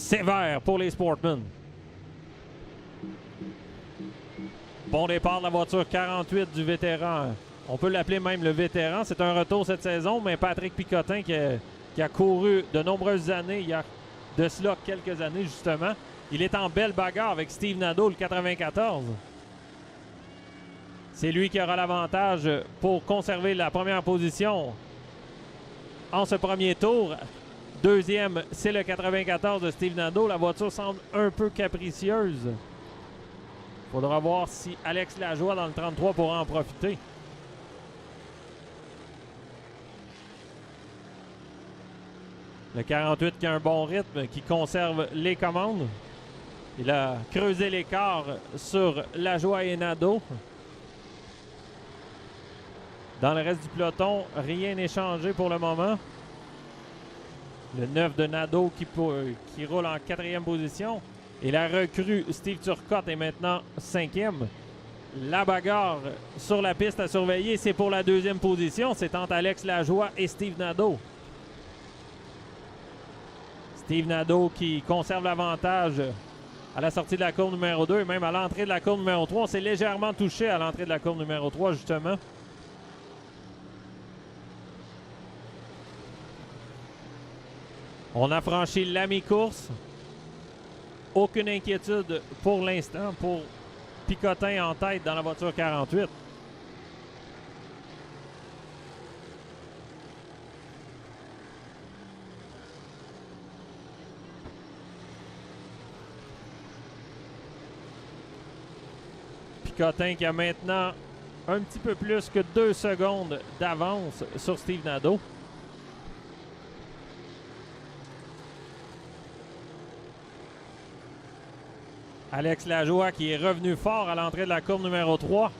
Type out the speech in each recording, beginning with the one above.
sévère pour les Sportmen. Bon départ de la voiture 48 du vétéran. On peut l'appeler même le vétéran. C'est un retour cette saison, mais Patrick Picotin qui a couru de nombreuses années, il y a de cela quelques années justement. Il est en belle bagarre avec Steve Nadeau, le 94. C'est lui qui aura l'avantage pour conserver la première position en ce premier tour. Deuxième, c'est le 94 de Steve Nadeau. La voiture semble un peu capricieuse. Il faudra voir si Alex Lajoie dans le 33 pourra en profiter. Le 48 qui a un bon rythme, qui conserve les commandes. Il a creusé l'écart sur Lajoie et Nadeau. Dans le reste du peloton, rien n'est changé pour le moment. Le 9 de Nadeau qui roule en 4e position. Et la recrue Steve Turcotte est maintenant 5e. La bagarre sur la piste à surveiller, c'est pour la 2e position. C'est entre Alex Lajoie et Steve Nadeau. Steve Nadeau qui conserve l'avantage à la sortie de la courbe numéro 2 et même à l'entrée de la courbe numéro 3. On s'est légèrement touché à l'entrée de la courbe numéro 3, justement. On a franchi la mi-course. Aucune inquiétude pour l'instant pour Picotin en tête dans la voiture 48. Picotin qui a maintenant un petit peu plus que 2 secondes d'avance sur Steve Nadeau. Alex Lajoie qui est revenu fort à l'entrée de la courbe numéro 3.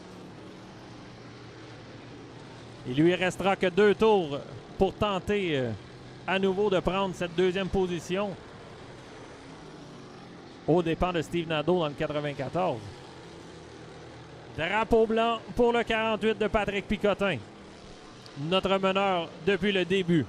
Il lui restera que 2 tours pour tenter à nouveau de prendre cette 2e position aux dépens de Steve Nadeau dans le 94. Drapeau blanc pour le 48 de Patrick Picotin. Notre meneur depuis le début.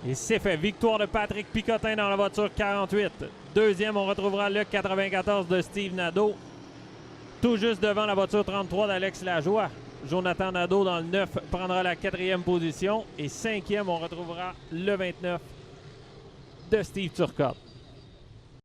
Et c'est fait. Victoire de Patrick Picotin dans la voiture 48. Deuxième, on retrouvera le 94 de Steve Nadeau. Tout juste devant la voiture 33 d'Alex Lajoie. Jonathan Nadeau dans le 9 prendra la 4e position. Et 5e, on retrouvera le 29 de Steve Turcotte.